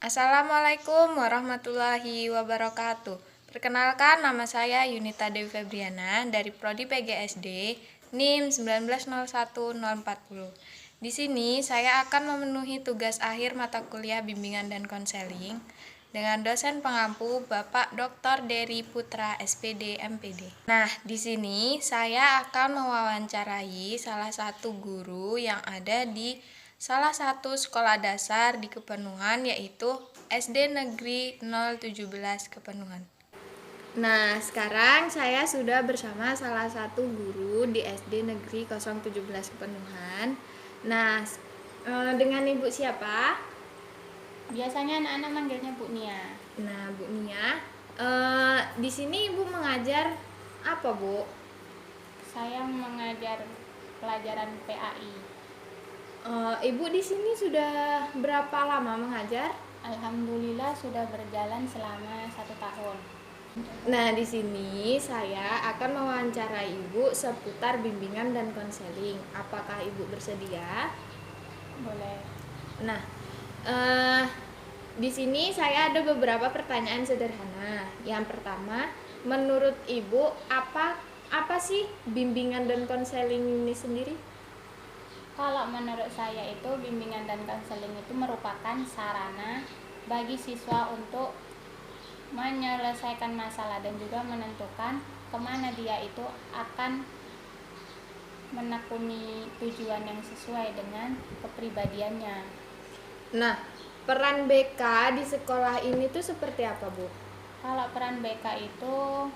Assalamualaikum warahmatullahi wabarakatuh. Perkenalkan, nama saya Yunita Dewi Febriana dari Prodi PGSD NIM 1901040. Di sini saya akan memenuhi tugas akhir mata kuliah bimbingan dan konseling dengan dosen pengampu Bapak Dr. Dery Putra SPD MPD. Nah, di sini saya akan mewawancarai salah satu guru yang ada di salah satu sekolah dasar di Kepenuhan, yaitu SD Negeri 017 Kepenuhan. Nah, sekarang saya sudah bersama salah satu guru di SD Negeri 017 Kepenuhan. Nah, dengan Ibu siapa? Biasanya anak-anak manggilnya Bu Nia. Nah, Bu Nia, di sini Ibu mengajar apa, Bu? Saya mengajar pelajaran PAI. Ibu di sini sudah berapa lama mengajar? Alhamdulillah sudah berjalan selama 1 tahun. Nah, di sini saya akan mewawancarai Ibu seputar bimbingan dan konseling. Apakah Ibu bersedia? Boleh. Nah, di sini saya ada beberapa pertanyaan sederhana. Yang pertama, menurut Ibu apa sih bimbingan dan konseling ini sendiri? Kalau menurut saya itu bimbingan dan konseling itu merupakan sarana bagi siswa untuk menyelesaikan masalah dan juga menentukan kemana dia itu akan menekuni tujuan yang sesuai dengan kepribadiannya. Nah, peran BK di sekolah ini tuh seperti apa, Bu? Kalau peran BK itu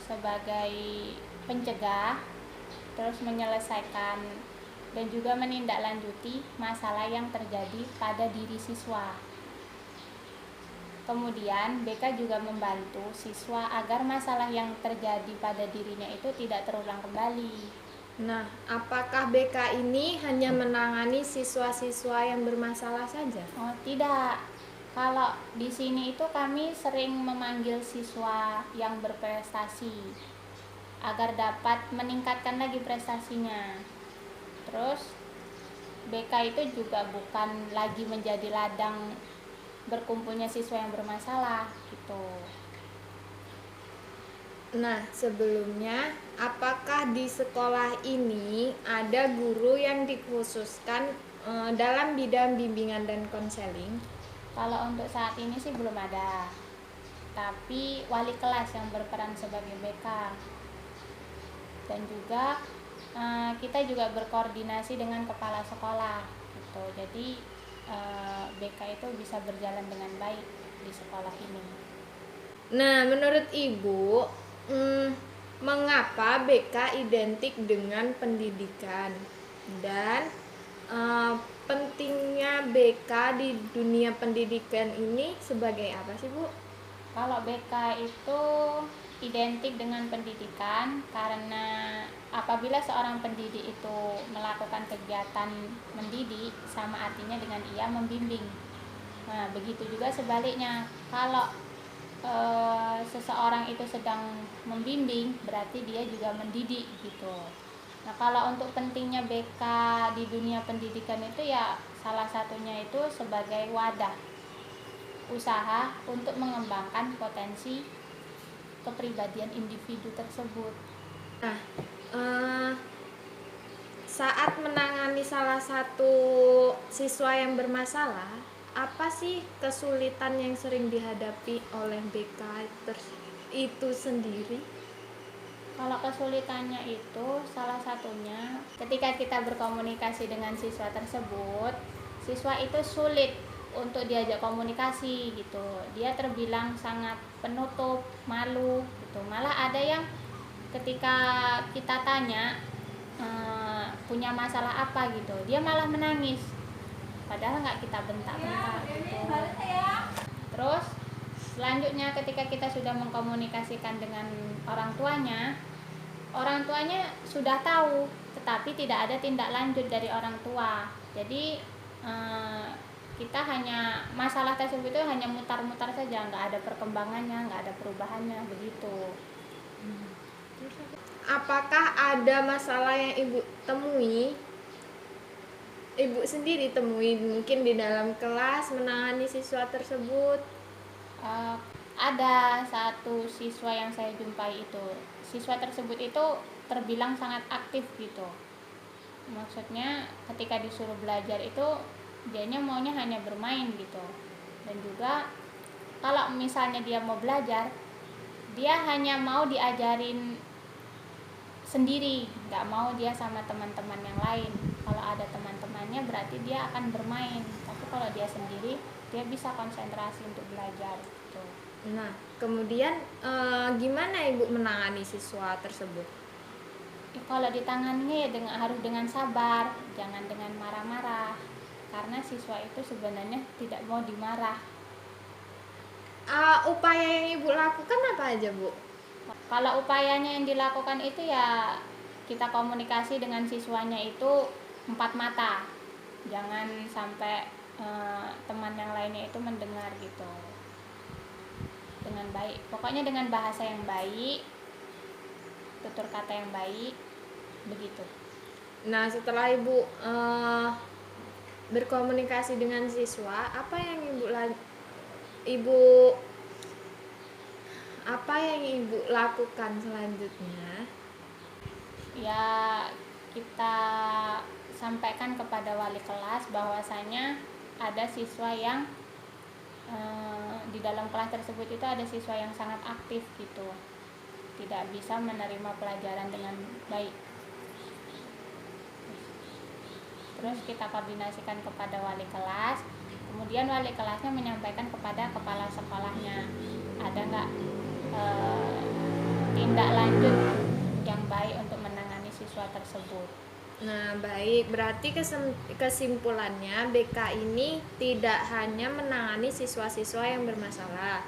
sebagai pencegah, terus menyelesaikan dan juga menindaklanjuti masalah yang terjadi pada diri siswa. Kemudian BK juga membantu siswa agar masalah yang terjadi pada dirinya itu tidak terulang kembali. Nah, apakah BK ini hanya menangani siswa-siswa yang bermasalah saja? Oh, tidak. Kalau di sini itu kami sering memanggil siswa yang berprestasi agar dapat meningkatkan lagi prestasinya. Terus BK itu juga bukan lagi menjadi ladang berkumpulnya siswa yang bermasalah gitu. Nah, sebelumnya, apakah di sekolah ini ada guru yang dikhususkan dalam bidang bimbingan dan konseling? Kalau untuk saat ini sih belum ada, tapi wali kelas yang berperan sebagai BK. Dan juga kita juga berkoordinasi dengan kepala sekolah gitu. Jadi BK itu bisa berjalan dengan baik di sekolah ini. Nah, menurut Ibu, mengapa BK identik dengan pendidikan? Dan pentingnya BK di dunia pendidikan ini sebagai apa sih, Bu? Kalau BK itu identik dengan pendidikan karena apabila seorang pendidik itu melakukan kegiatan mendidik, sama artinya dengan ia membimbing. Nah, begitu juga sebaliknya. Kalau seseorang itu sedang membimbing, berarti dia juga mendidik gitu. Nah, kalau untuk pentingnya BK di dunia pendidikan itu ya salah satunya itu sebagai wadah usaha untuk mengembangkan potensi kepribadian individu tersebut. Nah, saat menangani salah satu siswa yang bermasalah, apa sih kesulitan yang sering dihadapi oleh BK itu sendiri? Kalau kesulitannya itu salah satunya ketika kita berkomunikasi dengan siswa tersebut, siswa itu sulit untuk diajak komunikasi gitu. Dia terbilang sangat penutup, malu gitu. Malah ada yang ketika kita tanya punya masalah apa gitu, dia malah menangis. Padahal nggak kita bentak-bentak gitu. Terus selanjutnya ketika kita sudah mengkomunikasikan dengan orang tuanya sudah tahu, tetapi tidak ada tindak lanjut dari orang tua. Jadi kita hanya masalah tersebut itu hanya mutar-mutar saja, nggak ada perkembangannya, nggak ada perubahannya begitu. Apakah ada masalah yang Ibu temui Ibu sendiri temuin mungkin di dalam kelas menangani siswa tersebut? Eh, ada satu siswa yang saya jumpai itu, siswa tersebut itu terbilang sangat aktif gitu. Maksudnya ketika disuruh belajar itu dianya maunya hanya bermain gitu. Dan juga kalau misalnya dia mau belajar, dia hanya mau diajarin sendiri, nggak mau dia sama teman-teman yang lain. Kalau ada teman-temannya berarti dia akan bermain, tapi kalau dia sendiri dia bisa konsentrasi untuk belajar gitu. Nah, kemudian gimana Ibu menangani siswa tersebut? Ya, kalau ditangani ya harus dengan sabar, jangan dengan marah-marah, karena siswa itu sebenarnya tidak mau dimarah. Upaya yang Ibu lakukan apa aja, Bu? Kalau upayanya yang dilakukan itu ya kita komunikasi dengan siswanya itu empat mata, jangan sampai teman yang lainnya itu mendengar gitu, dengan baik, pokoknya dengan bahasa yang baik, tutur kata yang baik, begitu. Nah, setelah Ibu berkomunikasi dengan siswa, Ibu apa yang Ibu lakukan selanjutnya? Ya, kita sampaikan kepada wali kelas bahwasanya ada siswa yang di dalam kelas tersebut itu ada siswa yang sangat aktif gitu, tidak bisa menerima pelajaran dengan baik. Terus kita koordinasikan kepada wali kelas, kemudian wali kelasnya menyampaikan kepada kepala sekolahnya, ada nggak tindak lanjut yang baik untuk menangani siswa tersebut. Nah, baik. Berarti kesimpulannya BK ini tidak hanya menangani siswa-siswa yang bermasalah.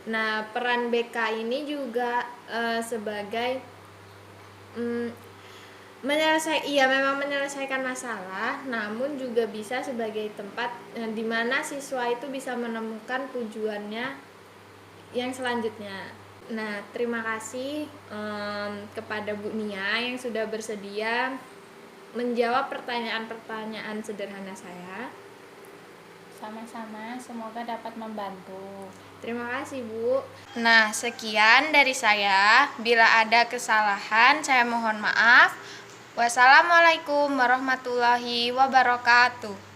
Nah, peran BK ini juga sebagai memang menyelesaikan masalah, namun juga bisa sebagai tempat di mana siswa itu bisa menemukan tujuannya yang selanjutnya. Nah, terima kasih kepada Bu Nia yang sudah bersedia menjawab pertanyaan-pertanyaan sederhana saya. Sama-sama, semoga dapat membantu. Terima kasih, Bu. Nah, sekian dari saya. Bila ada kesalahan, saya mohon maaf. Wassalamualaikum warahmatullahi wabarakatuh.